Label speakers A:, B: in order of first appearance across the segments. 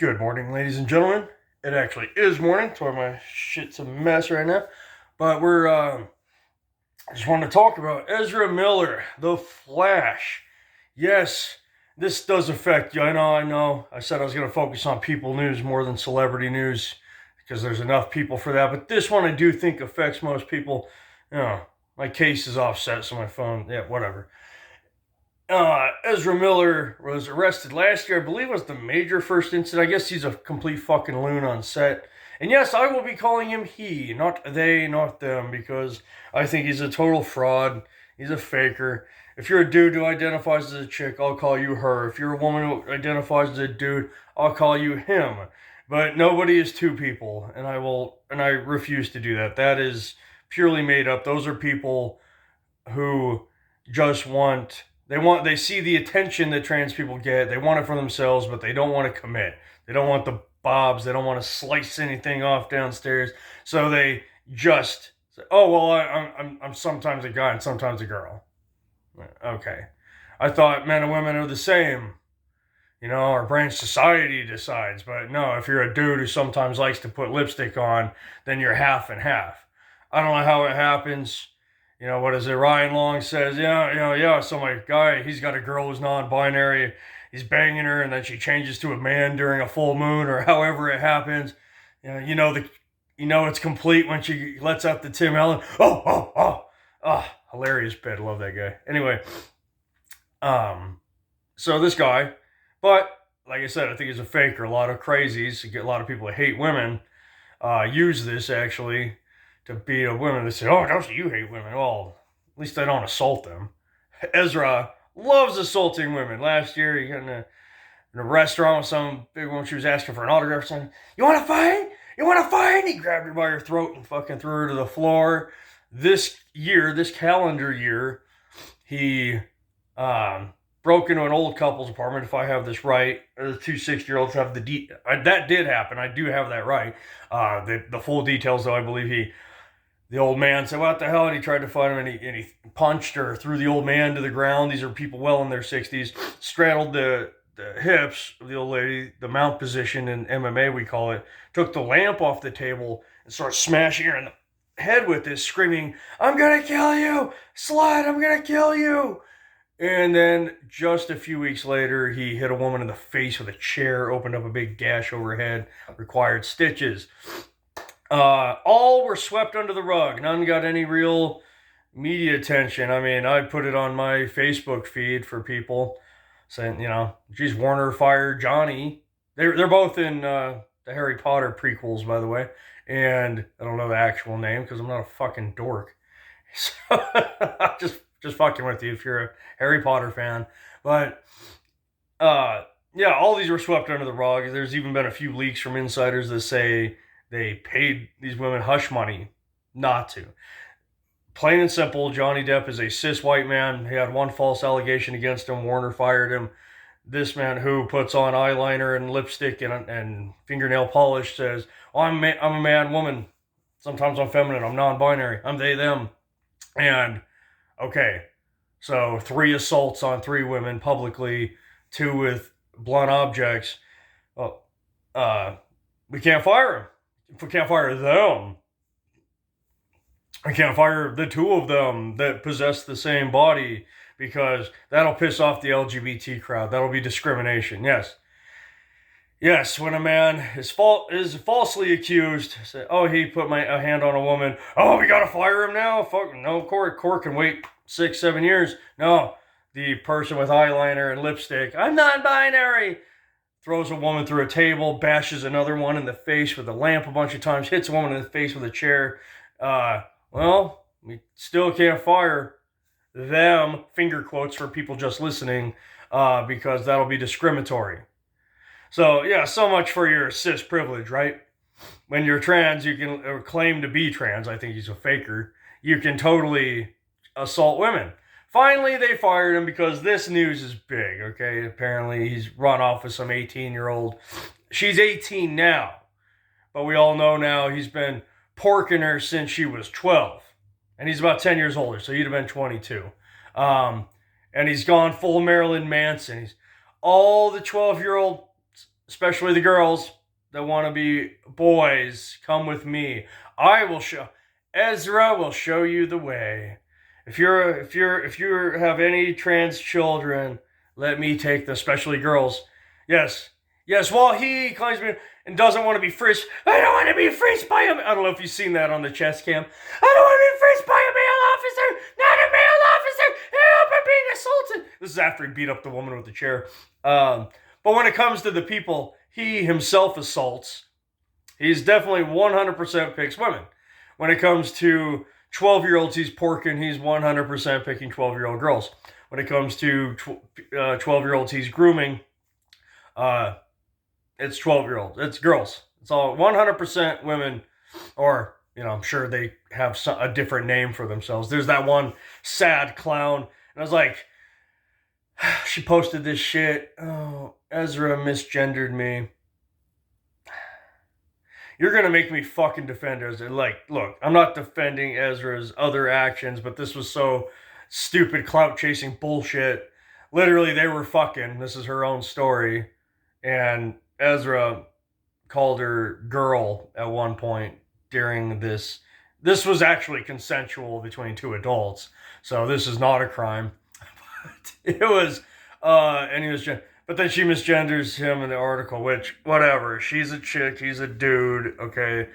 A: Good morning, ladies and gentlemen. It actually is morning. That's why my shit's a mess right now. But I just want to talk about Ezra Miller, the Flash. Yes, this does affect you. I know. I said I was going to focus on people news more than celebrity news because there's enough people for that. But this one I do think affects most people. My case is offset, so my phone, yeah, whatever. Ezra Miller was arrested last year. I believe it was the major first incident. I guess he's a complete fucking loon on set. And yes, I will be calling him he, not they, not them, because I think he's a total fraud. He's a faker. If you're a dude who identifies as a chick, I'll call you her. If you're a woman who identifies as a dude, I'll call you him. But nobody is two people, and I refuse to do that. That is purely made up. Those are people who just they see the attention that trans people get. They want it for themselves, but they don't want to commit. They don't want the bobs. They don't want to slice anything off downstairs. So they just say, "Oh well, I'm sometimes a guy and sometimes a girl." Okay, I thought men and women are the same. Our branch society decides. But no, if you're a dude who sometimes likes to put lipstick on, then you're half and half. I don't know how it happens. What is it? Ryan Long says, yeah. So my guy, he's got a girl who's non-binary. He's banging her, and then she changes to a man during a full moon, or however it happens. It's complete when she lets out the Tim Allen. Hilarious bit. Love that guy. Anyway, so this guy, but like I said, I think he's a faker. A lot of crazies, a lot of people that hate women, use this actually to beat up women. They say, "Oh, don't you hate women?" Well, at least I don't assault them. Ezra loves assaulting women. Last year, he got in a restaurant with some big woman. She was asking for an autograph, saying, "You want to fight? You want to fight?" He grabbed her by her throat and fucking threw her to the floor. This calendar year, he broke into an old couple's apartment, if I have this right. The two 60-year-olds have that did happen. I do have that right. The full details, though, I believe the old man said, "What the hell?" And he tried to fight him, and he punched or threw the old man to the ground. These are people well in their 60s. Straddled the hips of the old lady, the mount position in MMA, we call it. Took the lamp off the table and started smashing her in the head with this, screaming, "I'm going to kill you! Slut, I'm going to kill you!" And then just a few weeks later, he hit a woman in the face with a chair, opened up a big gash over her head, required stitches. All were swept under the rug. None got any real media attention. I mean, I put it on my Facebook feed for people saying, geez, Warner fired Johnny. They're both in the Harry Potter prequels, by the way. And I don't know the actual name because I'm not a fucking dork. So just fucking with you if you're a Harry Potter fan. But yeah, all these were swept under the rug. There's even been a few leaks from insiders that say they paid these women hush money not to. Plain and simple, Johnny Depp is a cis white man. He had one false allegation against him. Warner fired him. This man who puts on eyeliner and lipstick and fingernail polish says, "Oh, I'm a man, woman. Sometimes I'm feminine. I'm non-binary. I'm they, them." And okay, so 3 assaults on 3 women publicly, 2 with blunt objects. Well, we can't fire him. If we can't fire them, we can't fire the 2 of them that possess the same body because that'll piss off the LGBT crowd. That'll be discrimination. Yes, when a man is falsely accused, say, "Oh, he put a hand on a woman. Oh, we gotta fire him now." Fuck no, court can wait 6-7 years. No, the person with eyeliner and lipstick, "I'm non-binary," throws a woman through a table, bashes another one in the face with a lamp a bunch of times, hits a woman in the face with a chair. Well, we still can't fire them, finger quotes for people just listening, because that'll be discriminatory. So, yeah, so much for your cis privilege, right? When you're trans, you can claim to be trans. I think he's a faker. You can totally assault women. Finally, they fired him because this news is big, okay? Apparently, he's run off with some 18-year-old. She's 18 now, but we all know now he's been porking her since she was 12. And he's about 10 years older, so he'd have been 22. And he's gone full Marilyn Manson. All the 12-year-old especially the girls that want to be boys, come with me. I will show. Ezra will show you the way. If you have any trans children, let me take them, especially girls. Yes, yes. While he claims me and doesn't want to be frisked, I don't want to be frisked by him. I don't know if you've seen that on the chest cam. I don't want to be frisked by a male officer, not a male officer. Help! I'm being assaulted. This is after he beat up the woman with the chair. But when it comes to the people he himself assaults, he's definitely 100% picks women. When it comes to 12-year-olds he's porking, he's 100% picking 12-year-old girls. When it comes to 12-year-olds he's grooming, it's 12-year-olds. It's girls. It's all 100% women, or, I'm sure they have a different name for themselves. There's that one sad clown, and I was like, she posted this shit. Oh, Ezra misgendered me. You're going to make me fucking defend Ezra. Like, look, I'm not defending Ezra's other actions, but this was so stupid, clout-chasing bullshit. Literally, they were fucking. This is her own story. And Ezra called her girl at one point during this. This was actually consensual between two adults. So this is not a crime. It was, and he was, but then she misgenders him in the article, which, whatever, she's a chick, he's a dude, okay,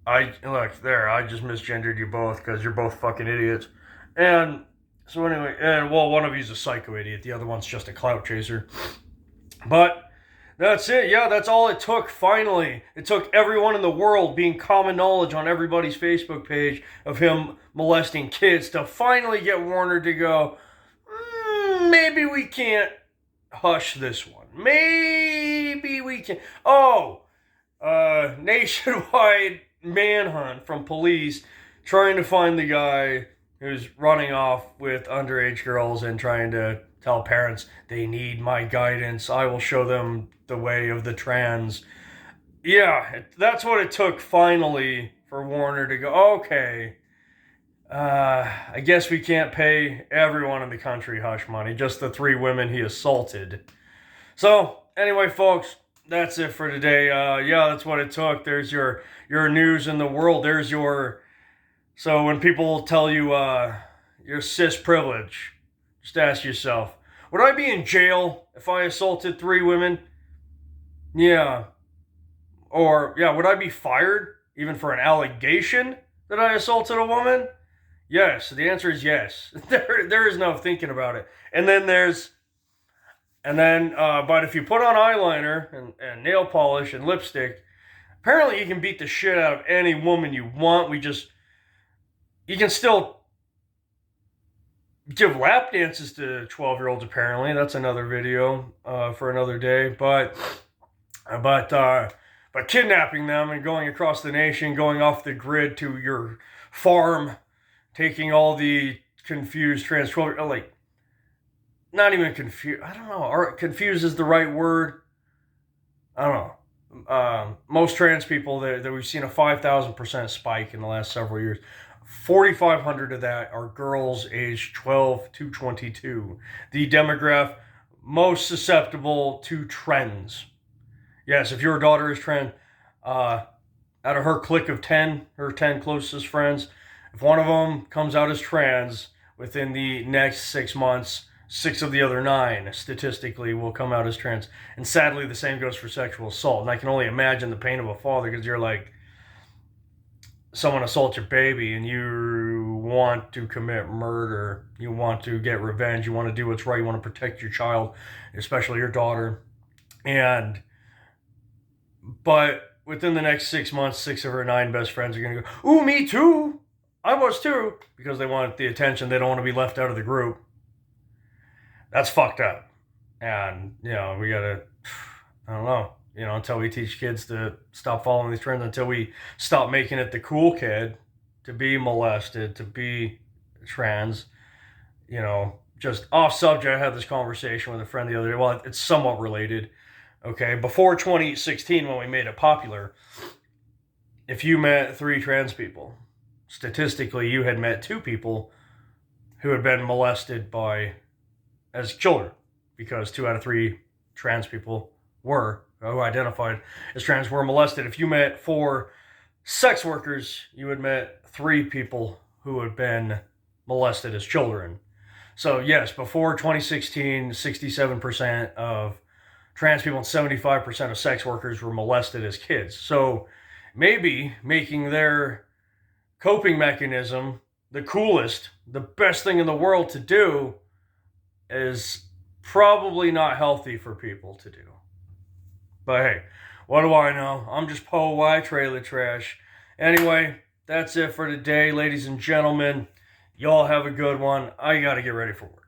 A: I just misgendered you both, because you're both fucking idiots, and, so anyway, one of you's a psycho idiot, the other one's just a clout chaser, but, that's it, yeah, that's all it took, finally, it took everyone in the world being common knowledge on everybody's Facebook page of him molesting kids to finally get Warner to go, maybe we can't hush this one. Maybe we can. Oh, nationwide manhunt from police trying to find the guy who's running off with underage girls and trying to tell parents they need my guidance. I will show them the way of the trans. Yeah, that's what it took finally for Warner to go, okay, I guess we can't pay everyone in the country hush money, just the 3 women he assaulted. So, anyway, folks, that's it for today. Yeah, that's what it took. There's your news in the world. There's your... So when people tell you your cis privilege, just ask yourself, would I be in jail if I assaulted 3 women? Yeah. Or, yeah, would I be fired even for an allegation that I assaulted a woman? Yes, the answer is yes. There is no thinking about it. But if you put on eyeliner and nail polish and lipstick, apparently you can beat the shit out of any woman you want. You can still give lap dances to 12-year-olds, apparently. That's another video for another day. But kidnapping them and going across the nation, going off the grid to your farm, taking all the confused trans children, like, not even confused, I don't know, confused is the right word, I don't know, most trans people, that we've seen a 5,000% spike in the last several years, 4,500 of that are girls aged 12 to 22, the demographic most susceptible to trends. Yes, if your daughter is trans, out of her clique of 10, her 10 closest friends, if one of them comes out as trans, within the next 6 months, 6 of the other 9 statistically will come out as trans. And sadly, the same goes for sexual assault. And I can only imagine the pain of a father, because you're like, someone assaults your baby and you want to commit murder. You want to get revenge. You want to do what's right. You want to protect your child, especially your daughter. But within the next 6 months, 6 of her 9 best friends are going to go, ooh, me too. I was too, because they want the attention. They don't want to be left out of the group. That's fucked up. And, we gotta, I don't know, until we teach kids to stop following these trends, until we stop making it the cool kid to be molested, to be trans, just off subject. I had this conversation with a friend the other day. Well, it's somewhat related. Okay, before 2016, when we made it popular, if you met 3 trans people, statistically, you had met 2 people who had been molested as children, because 2 out of 3 trans people were who identified as trans were molested. If you met 4 sex workers, you would met 3 people who had been molested as children. So yes, before 2016, 67% of trans people and 75% of sex workers were molested as kids. So maybe making their coping mechanism the coolest, the best thing in the world to do is probably not healthy for people to do. But hey, what do I know? I'm just Poe Y Trailer Trash. Anyway, that's it for today, ladies and gentlemen. Y'all have a good one. I gotta get ready for work.